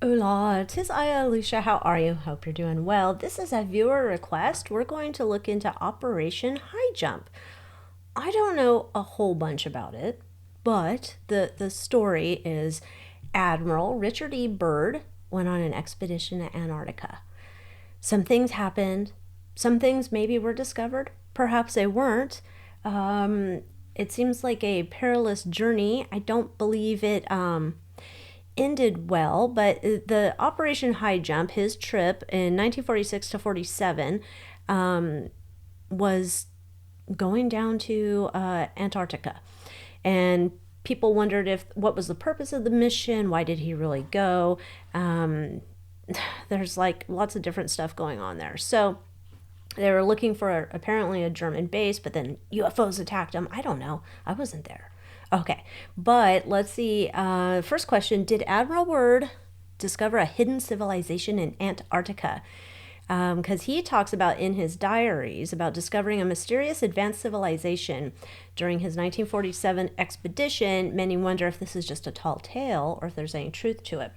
Hola, tis I, Alycia. How are you? Hope you're doing well. This is a viewer request. We're going to look into Operation High Jump. I don't know a whole bunch about it, but the story is Admiral Richard E. Byrd went on an expedition to Antarctica. Some things happened. Some things maybe were discovered. Perhaps they weren't. It seems like a perilous journey. I don't believe it ended well, but the Operation High Jump, his trip in 1946 to 47, was going down to Antarctica. And people wondered if what was the purpose of the mission, why did he really go? There's like lots of different stuff going on there. So they were looking for apparently a German base, but then UFOs attacked them. I don't know. I wasn't there. Okay, but let's see. First question: did Admiral Byrd discover a hidden civilization in Antarctica? Because he talks about in his diaries about discovering a mysterious advanced civilization during his 1947 expedition. Many wonder if this is just a tall tale or if there's any truth to it.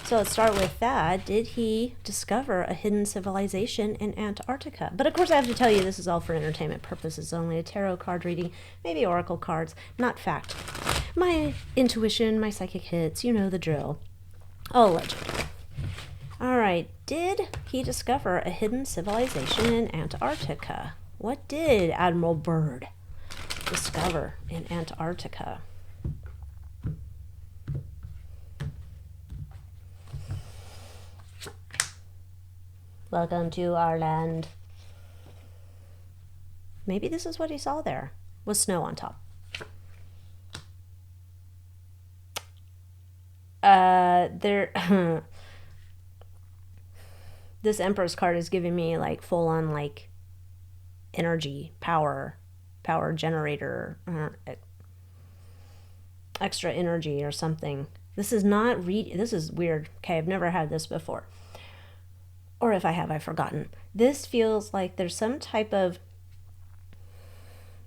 So let's start with that. Did he discover a hidden civilization in Antarctica? But of course I have to tell you this is all for entertainment purposes only. A tarot card reading, maybe oracle cards, not fact. My intuition, my psychic hits, you know the drill. All legend. All right, did he discover a hidden civilization in Antarctica? What did Admiral Byrd discover in Antarctica? Welcome to our land. Maybe this is what he saw there, with snow on top. This Empress card is giving me like full on like energy, power generator, extra energy or something. This is not this is weird. Okay, I've never had this before. Or if I have, I've forgotten. This feels like there's some type of,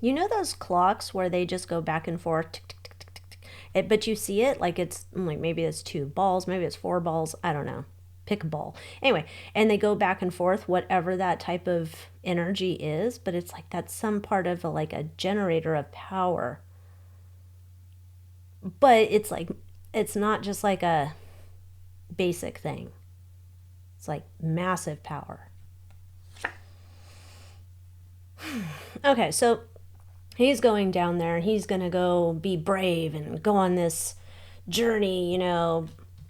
you know those clocks where they just go back and forth, tick, tick, tick, tick, tick, tick. But you see it like it's like maybe it's 2 balls, maybe it's 4 balls, I don't know. Pick a ball. Anyway, and they go back and forth, whatever that type of energy is, but it's like that's some part of like a generator of power. But it's like, it's not just like a basic thing. It's like massive power. Okay, so he's going down there and he's going to go be brave and go on this journey, you know,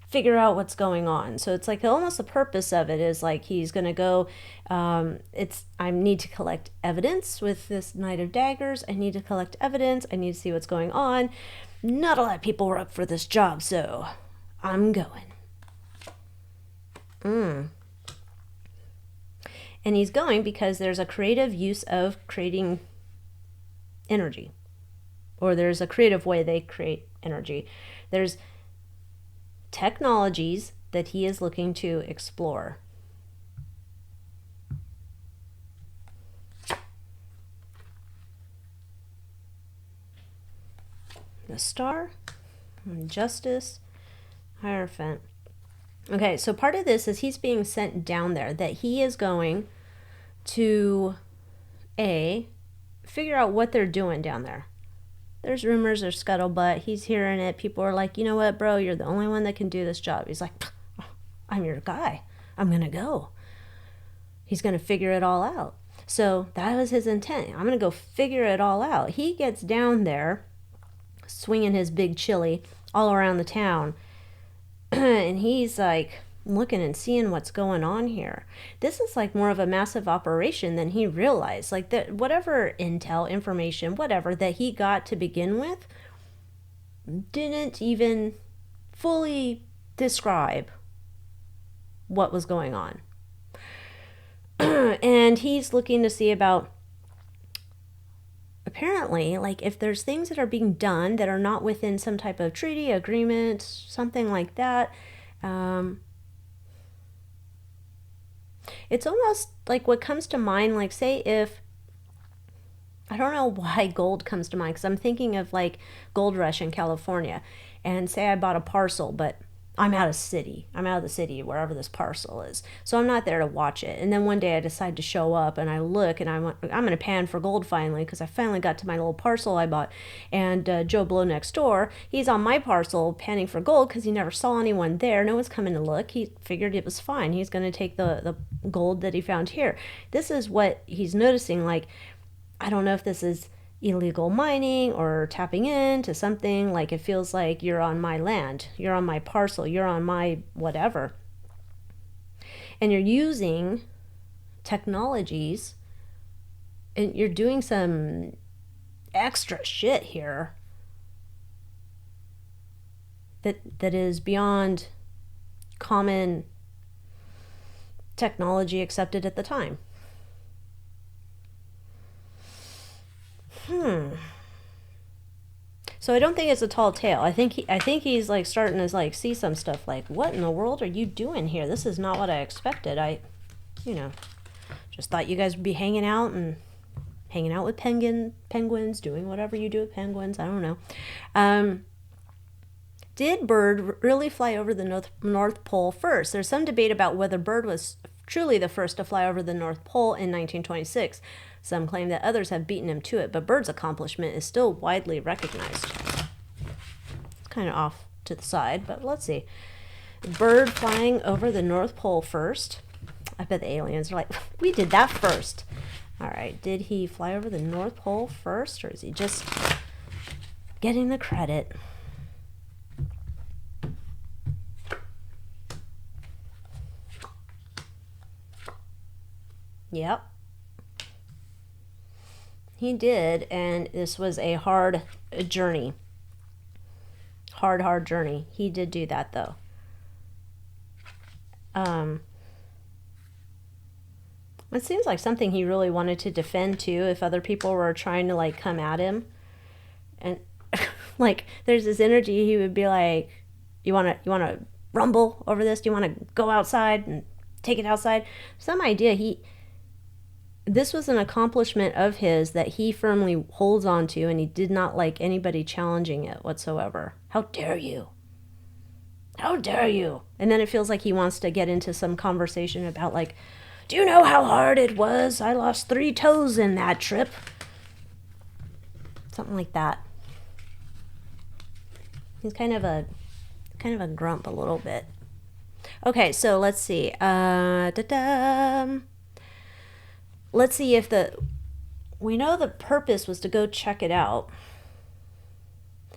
figure out what's going on. So it's like almost the purpose of it is like he's going to go, I need to collect evidence with this Knight of Daggers. I need to collect evidence. I need to see what's going on. Not a lot of people were up for this job, so I'm going. And he's going because there's a creative use of creating energy, or there's a creative way they create energy. There's technologies that he is looking to explore. The Star, Justice, Hierophant. Okay, so part of this is he's being sent down there, that he is going to figure out what they're doing down there. There's rumors, there's scuttlebutt. He's hearing it. People are like, you know what, bro, you're the only one that can do this job. He's like, I'm your guy. I'm going to go. He's going to figure it all out. So that was his intent. I'm going to go figure it all out. He gets down there, swinging his big chili all around the town. And he's like looking and seeing what's going on here. This is like more of a massive operation than he realized. Like that, whatever intel, information, whatever that he got to begin with didn't even fully describe what was going on. And he's looking to see about, apparently, like if there's things that are being done that are not within some type of treaty, agreement, something like that. It's almost like what comes to mind, like say if, I don't know why gold comes to mind, because I'm thinking of like gold rush in California, and say I bought a parcel, but I'm out of city. I'm out of the city, wherever this parcel is. So I'm not there to watch it. And then one day I decide to show up and I look and I'm going to pan for gold finally because I finally got to my little parcel I bought. And Joe Blow next door, he's on my parcel panning for gold because he never saw anyone there. No one's coming to look. He figured it was fine. He's going to take the gold that he found here. This is what he's noticing. Like, I don't know if this is illegal mining or tapping into something. Like, it feels like you're on my land, you're on my parcel, you're on my whatever, and you're using technologies and you're doing some extra shit here that is beyond common technology accepted at the time. So I don't think it's a tall tale. I think he's like starting to like see some stuff like, what in the world are you doing here? This is not what I expected. I just thought you guys would be hanging out with penguins, doing whatever you do with penguins. I don't know. Did Byrd really fly over the North Pole first? There's some debate about whether Byrd was truly the first to fly over the North Pole in 1926. Some claim that others have beaten him to it, but Byrd's accomplishment is still widely recognized. It's kind of off to the side, but let's see. Byrd flying over the North Pole first. I bet the aliens are like, we did that first. All right, did he fly over the North Pole first, or is he just getting the credit? Yep. He did, and this was a hard journey. Hard journey. He did do that, though. It seems like something he really wanted to defend, too, if other people were trying to, like, come at him. And, like, there's this energy, he would be like, you want to rumble over this? Do you want to go outside and take it outside? Some idea this was an accomplishment of his that he firmly holds on to, and he did not like anybody challenging it whatsoever. How dare you? How dare you? And then it feels like he wants to get into some conversation about, like, do you know how hard it was? I lost 3 toes in that trip. Something like that. He's kind of a grump a little bit. Okay, so let's see. Let's see if we know the purpose was to go check it out.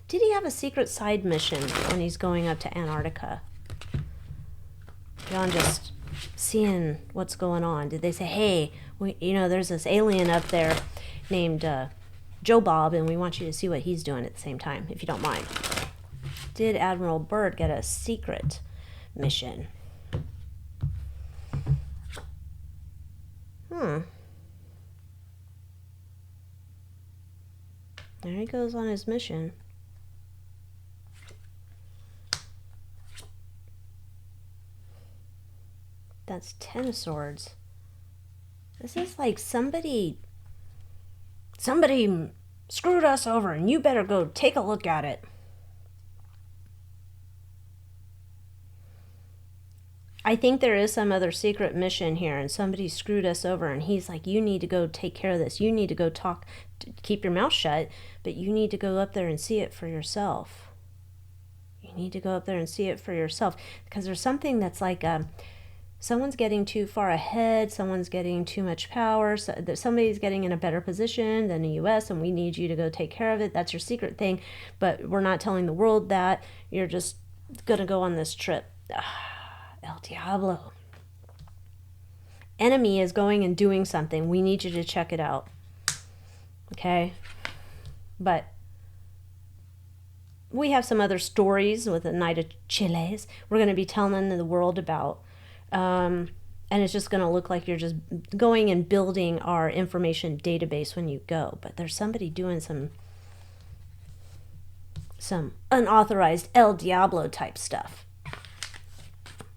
Did he have a secret side mission when he's going up to Antarctica? Beyond just seeing what's going on. Did they say, hey, there's this alien up there named Joe Bob, and we want you to see what he's doing at the same time, if you don't mind. Did Admiral Byrd get a secret mission? There he goes on his mission. That's 10 of Swords. This is like somebody screwed us over, and you better go take a look at it. I think there is some other secret mission here, and somebody screwed us over, and he's like, you need to go take care of this. You need to go talk, keep your mouth shut, but you need to go up there and see it for yourself. You need to go up there and see it for yourself, because there's something that's like, someone's getting too far ahead, someone's getting too much power, somebody's getting in a better position than the U.S., and we need you to go take care of it. That's your secret thing, but we're not telling the world that. You're just going to go on this trip. El Diablo. Enemy is going and doing something. We need you to check it out. Okay? But we have some other stories with the Night of Chiles we're going to be telling the world about. And it's just going to look like you're just going and building our information database when you go. But there's somebody doing some unauthorized El Diablo type stuff.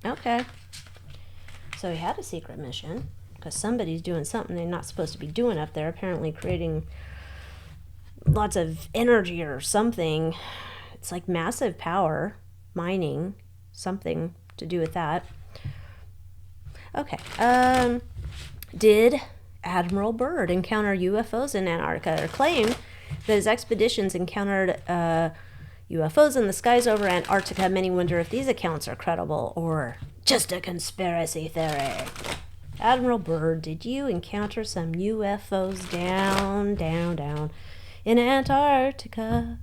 Okay. So he had a secret mission, because somebody's doing something they're not supposed to be doing up there, apparently creating lots of energy or something. It's like massive power, mining, something to do with that. Okay. Did Admiral Byrd encounter UFOs in Antarctica, or claimed that his expeditions encountered UFOs in the skies over Antarctica? Many wonder if these accounts are credible or just a conspiracy theory. Admiral Byrd, did you encounter some UFOs down in Antarctica?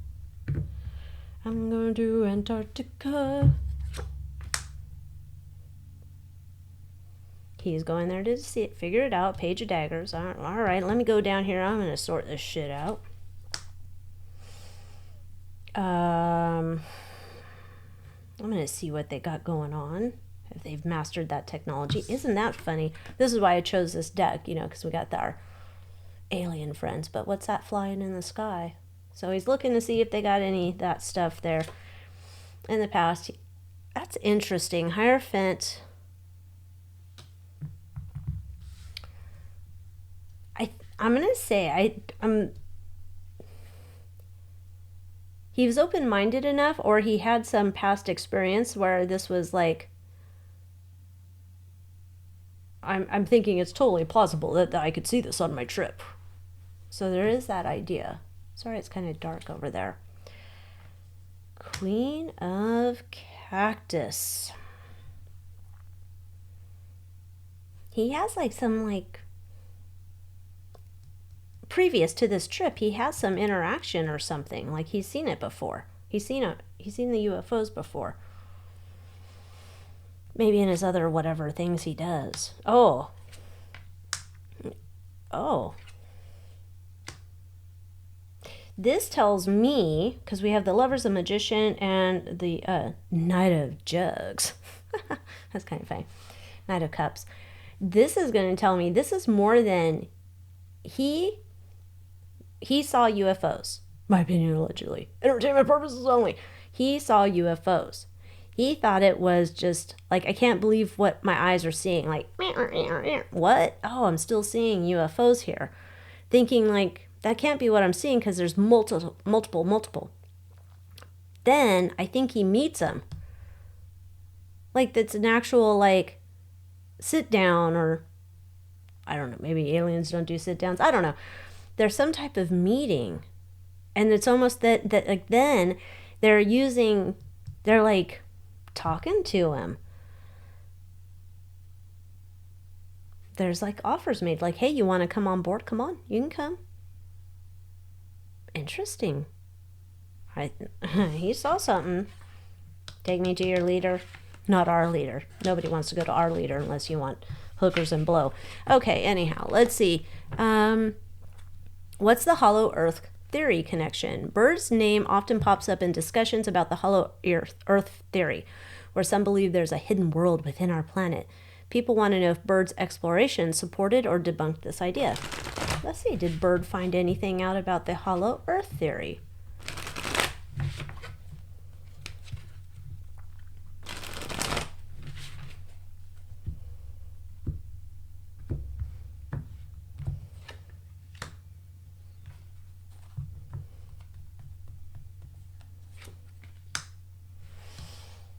I'm going to Antarctica. He's going there to see it, figure it out. Page of daggers. All right, let me go down here. I'm going to sort this shit out. I'm going to see what they got going on, if they've mastered that technology. Isn't that funny? This is why I chose this deck, because we got our alien friends. But what's that flying in the sky? So he's looking to see if they got any of that stuff there in the past. That's interesting. Hierophant. I'm going to say he was open-minded enough, or he had some past experience where this was like, I'm thinking it's totally plausible that I could see this on my trip. So there is that idea. Sorry, it's kind of dark over there. Queen of Cactus. He has like some like, previous to this trip, he has some interaction or something. Like he's seen it before. He's seen the UFOs before. Maybe in his other whatever things he does. Oh. This tells me, because we have the Lovers, the Magician, and the Knight of Jugs. That's kind of funny. Knight of Cups. This is going to tell me this is more than he saw UFOs. My opinion, allegedly. Entertainment purposes only. He saw UFOs. He thought it was just, like, I can't believe what my eyes are seeing. Like, what? Oh, I'm still seeing UFOs here. Thinking, like, that can't be what I'm seeing because there's multiple. Then, I think he meets them. Like, that's an actual, like, sit down, or, I don't know, maybe aliens don't do sit downs. I don't know. There's some type of meeting. And it's almost that like, then they're like, talking to him. There's like offers made, like, hey, you want to come on board? Come on, you can come. Interesting. He saw something. Take me to your leader. Not our leader. Nobody wants to go to our leader unless you want hookers and blow. Okay, anyhow, let's see. What's the hollow earth theory connection? Byrd's name often pops up in discussions about the hollow earth theory, where some believe there's a hidden world within our planet. People want to know if Byrd's exploration supported or debunked this idea. Let's see, did Byrd find anything out about the hollow earth theory?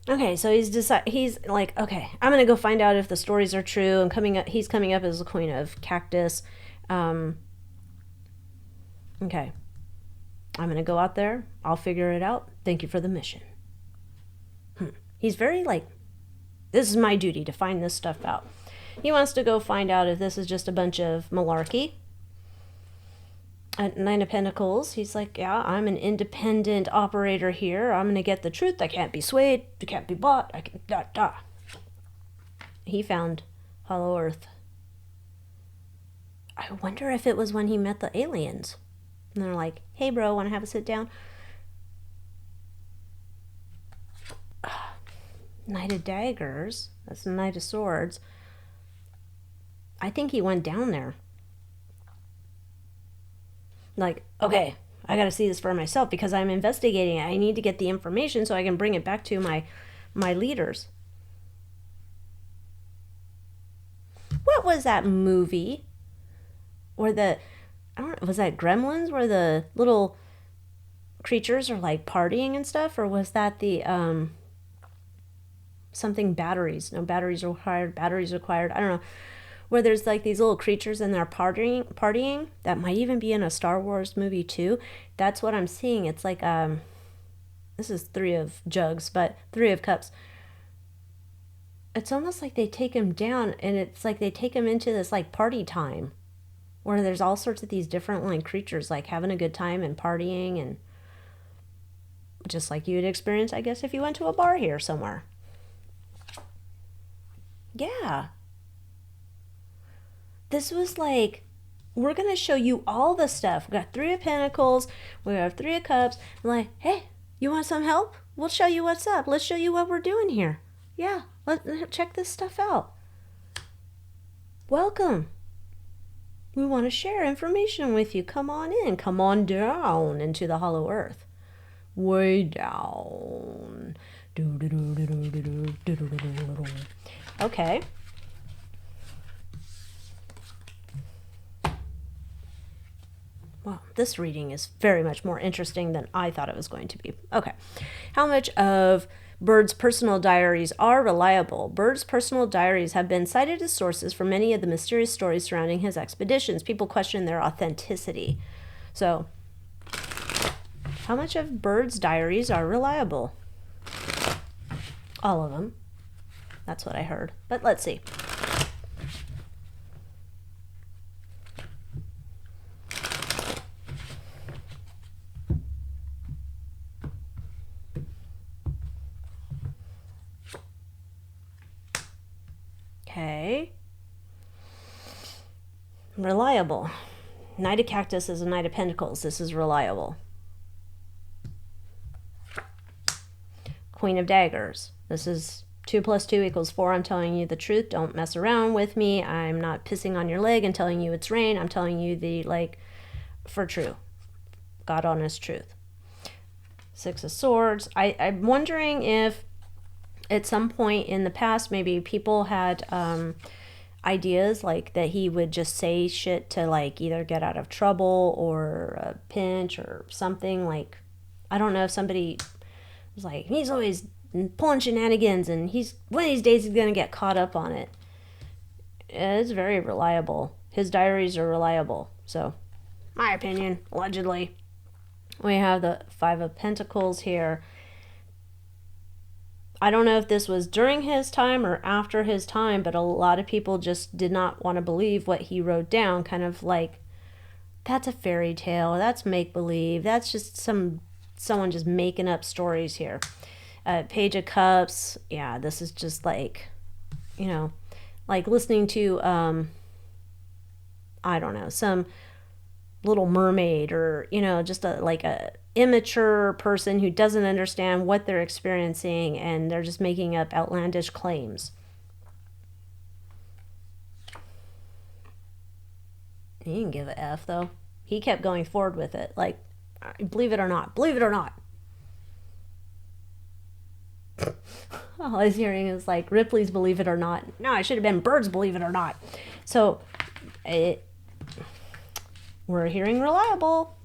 Okay, so he's like, okay, I'm gonna go find out if the stories are true. And he's coming up as the Queen of Cactus. Okay, I'm gonna go out there. I'll figure it out. Thank you for the mission. He's very like, this is my duty to find this stuff out. He wants to go find out if this is just a bunch of malarkey. At Nine of Pentacles, he's like, yeah, I'm an independent operator here. I'm going to get the truth. I can't be swayed. I can't be bought. I can, He found Hollow Earth. I wonder if it was when he met the aliens. And they're like, hey, bro, want to have a sit down? Knight of Daggers. That's the Knight of Swords. I think he went down there. Like, okay, I gotta see this for myself because I'm investigating it. I need to get the information so I can bring it back to my leaders. What was that movie where was that Gremlins, where the little creatures are like partying and stuff? Or was that the something batteries. No batteries required. Batteries required. I don't know. Where there's like these little creatures and they're partying. That might even be in a Star Wars movie too. That's what I'm seeing. It's like this is 3 of jugs, but 3 of cups. It's almost like they take him down, and it's like they take him into this like party time, where there's all sorts of these different like creatures like having a good time and partying, and just like you would experience, I guess, if you went to a bar here somewhere. Yeah. This was like, we're going to show you all the stuff. We got 3 of Pentacles. We have 3 of Cups. I'm like, hey, you want some help? We'll show you what's up. Let's show you what we're doing here. Yeah, let's check this stuff out. Welcome. We want to share information with you. Come on in. Come on down into the hollow earth. Way down. Okay. Wow, this reading is very much more interesting than I thought it was going to be. Okay. How much of Byrd's personal diaries are reliable? Byrd's personal diaries have been cited as sources for many of the mysterious stories surrounding his expeditions. People question their authenticity. So, how much of Byrd's diaries are reliable? All of them. That's what I heard. But let's see. Okay. Reliable. Knight of Cactus is a Knight of Pentacles. This is reliable. Queen of Daggers. This is 2 + 2 = 4. I'm telling you the truth. Don't mess around with me. I'm not pissing on your leg and telling you it's rain. I'm telling you the, like, for true. God honest truth. 6 of Swords. I'm wondering if at some point in the past, maybe people had ideas like that he would just say shit to like either get out of trouble or a pinch or something. Like, I don't know if somebody was like, he's always pulling shenanigans and one of these days he's going to get caught up on it. It's very reliable. His diaries are reliable. So, my opinion, allegedly. We have the 5 of Pentacles here. I don't know if this was during his time or after his time, but a lot of people just did not want to believe what he wrote down. Kind of like, that's a fairy tale. That's make-believe. That's just someone just making up stories here. Page of Cups. Yeah, this is just like, you know, like listening to, I don't know, some Little Mermaid or, you know, just like a immature person who doesn't understand what they're experiencing and they're just making up outlandish claims. He didn't give a F though. He kept going forward with it. Like, believe it or not. Believe it or not. All I was hearing is like Ripley's Believe It or Not. No, I should have been Byrd's Believe It or Not. So, we're hearing reliable.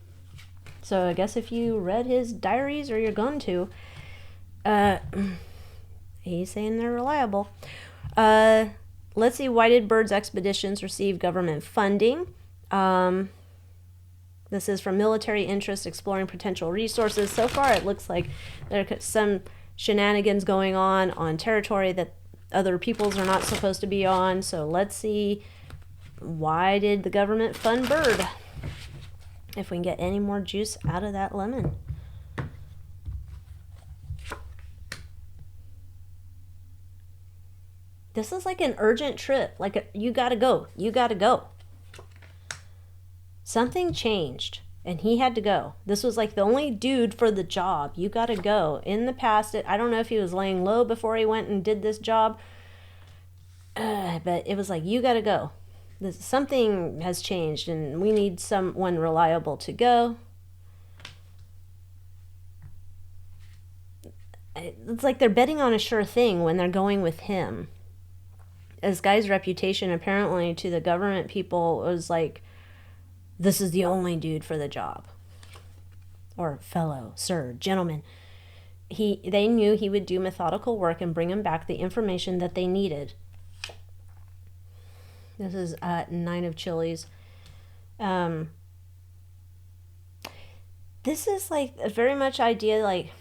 So I guess if you read his diaries, or you're going to, he's saying they're reliable. Let's see, why did Byrd's expeditions receive government funding? This is from military interests exploring potential resources. So far, it looks like there's some shenanigans going on territory that other peoples are not supposed to be on. So let's see, why did the government fund Byrd? If we can get any more juice out of that lemon. This is like an urgent trip. Like, you gotta go. You gotta go. Something changed, and he had to go. This was like the only dude for the job. You gotta go. In the past, I don't know if he was laying low before he went and did this job. But it was like, you gotta go. Something has changed, and we need someone reliable to go. It's like they're betting on a sure thing when they're going with him. This guy's reputation, apparently, to the government people was like, this is the only dude for the job. Or fellow, sir, gentleman. they knew he would do methodical work and bring them back the information that they needed. This is 9 of Chilies. This is like a very much idea, like,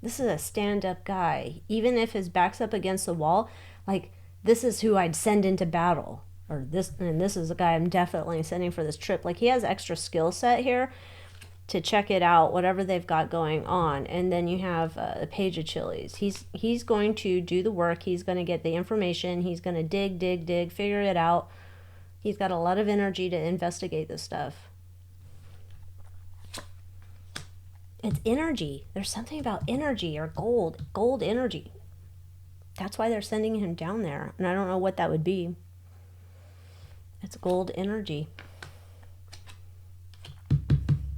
this is a stand-up guy. Even if his back's up against the wall, like, this is who I'd send into battle. Or this is a guy I'm definitely sending for this trip. Like, he has extra skill set here to check it out, whatever they've got going on. And then you have a Page of Chilies. He's going to do the work. He's going to get the information. He's going to dig, figure it out. He's got a lot of energy to investigate this stuff. It's energy. There's something about energy or gold energy. That's why they're sending him down there. And I don't know what that would be. It's gold energy.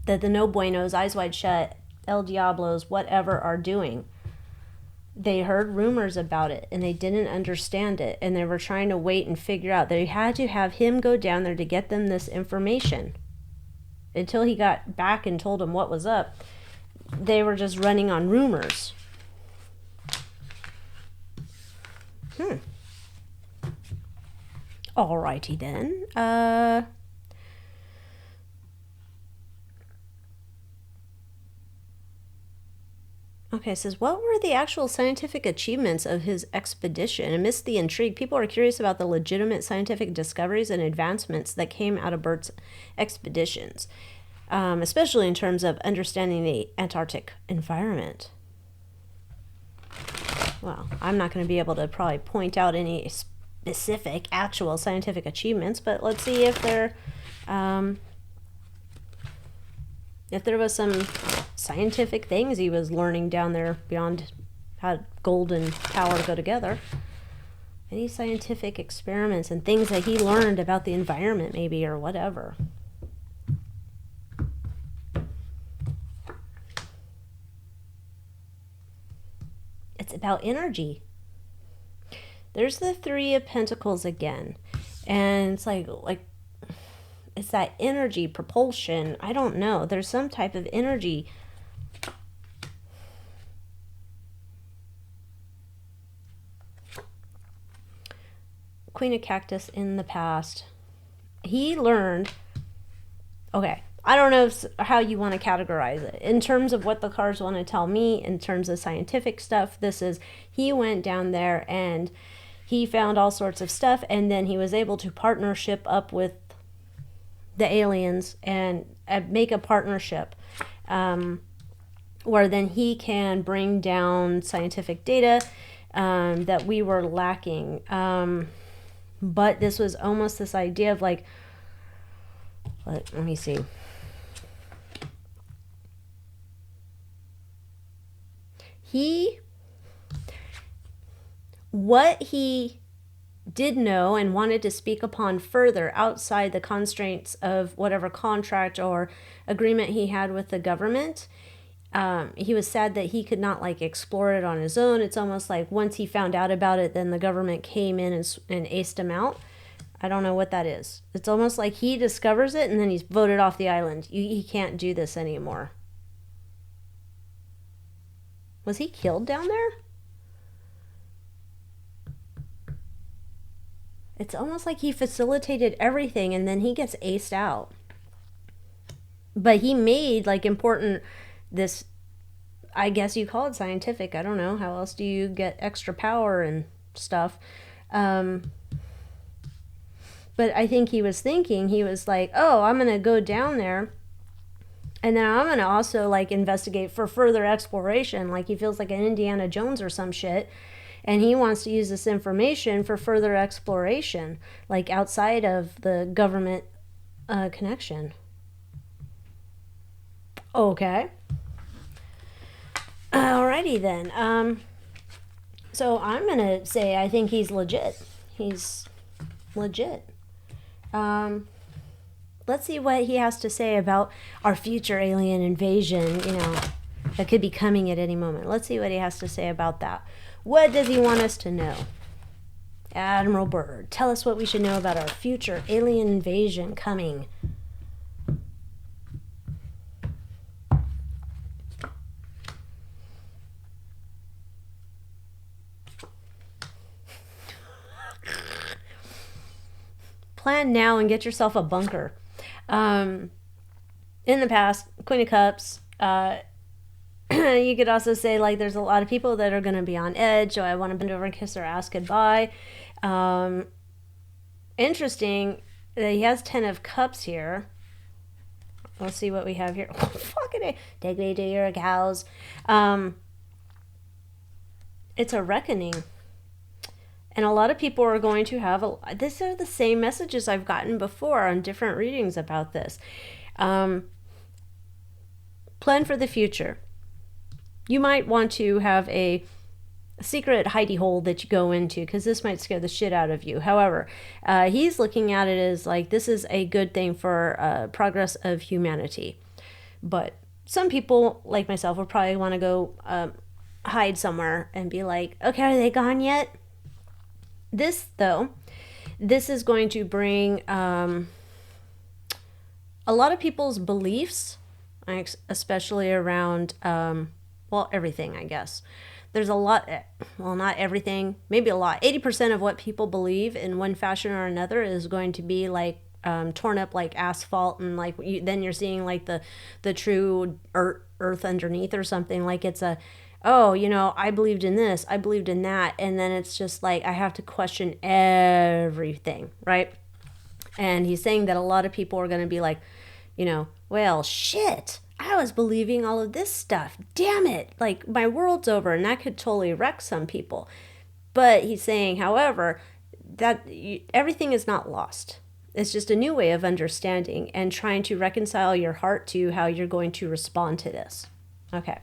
That the no buenos, Eyes Wide Shut, El Diablos, whatever are doing. They heard rumors about it and they didn't understand it. And they were trying to wait and figure out. They had to have him go down there to get them this information. Until he got back and told them what was up, they were just running on rumors. Alrighty then. Okay, it says, what were the actual scientific achievements of his expedition? Amidst the intrigue, people are curious about the legitimate scientific discoveries and advancements that came out of Byrd's expeditions, especially in terms of understanding the Antarctic environment. Well, I'm not going to be able to probably point out any specific actual scientific achievements, but let's see if there was some scientific things he was learning down there beyond how gold and power go together. Any scientific experiments and things that he learned about the environment maybe, or whatever. It's about energy. There's the 3 of Pentacles again. And it's like it's that energy, propulsion. I don't know. There's some type of energy. Queen of Cactus in the past. He learned, okay, I don't know how you want to categorize it. In terms of what the cards want to tell me, in terms of scientific stuff, this is, he went down there and he found all sorts of stuff, and then he was able to partnership up with the aliens and make a partnership where then he can bring down scientific data that we were lacking. But this was almost this idea of like, let me see. What he did know and wanted to speak upon further outside the constraints of whatever contract or agreement he had with the government, he was sad that he could not like explore it on his own. It's almost like once he found out about it, then the government came in and aced him out. I don't know what that is. It's almost like he discovers it and then he's voted off the island. He can't do this anymore. Was he killed down there? It's almost like he facilitated everything and then he gets aced out. But he made like important, this, I guess you call it scientific. I don't know. How else do you get extra power and stuff? But I think he was thinking, he was like, oh, I'm going to go down there. And then I'm going to also like investigate for further exploration. Like he feels like an Indiana Jones or some shit. And he wants to use this information for further exploration, like outside of the government connection. Okay. Alrighty then. So I'm going to say I think he's legit. He's legit. Let's see what he has to say about our future alien invasion, that could be coming at any moment. Let's see what he has to say about that. What does he want us to know? Admiral Byrd, tell us what we should know about our future alien invasion coming. Plan now and get yourself a bunker. In the past, Queen of Cups, you could also say, like, there's a lot of people that are going to be on edge. So I want to bend over and kiss their ass goodbye. Interesting that he has 10 of Cups here. Let's see what we have here. Oh, fucking A. Take me to your cows. It's a reckoning. And a lot of people are going to have these are the same messages I've gotten before on different readings about this. Plan for the future. You might want to have a secret hidey hole that you go into, because this might scare the shit out of you. However, he's looking at it as like this is a good thing for progress of humanity. But some people, like myself, will probably want to go hide somewhere and be like, okay, are they gone yet? This, though, this is going to bring a lot of people's beliefs, especially around, well, everything, I guess. There's a lot, well, not everything, maybe a lot. 80% of what people believe in one fashion or another is going to be like torn up like asphalt, and like then you're seeing like the true earth underneath or something. Like it's a, oh, you know, I believed in this, I believed in that, and then it's just like I have to question everything, right? And he's saying that a lot of people are going to be like, you know, well, shit, I was believing all of this stuff. Damn it. Like, my world's over, and that could totally wreck some people. But he's saying, however, that everything is not lost. It's just a new way of understanding and trying to reconcile your heart to how you're going to respond to this. Okay.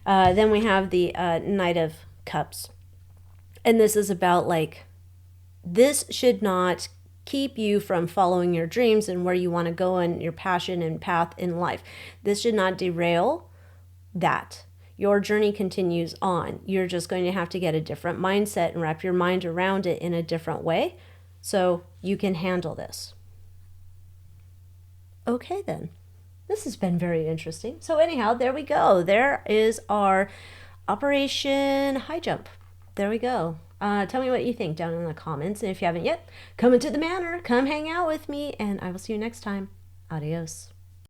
Then we have the Knight of Cups. And this is about, like, this should not keep you from following your dreams and where you want to go and your passion and path in life. This should not derail that. Your journey continues on. You're just going to have to get a different mindset and wrap your mind around it in a different way so you can handle this. Okay, then. This has been very interesting. So anyhow, there we go. There is our Operation High Jump. There we go. Tell me what you think down in the comments. And if you haven't yet, come into the manor, come hang out with me, and I will see you next time. Adios.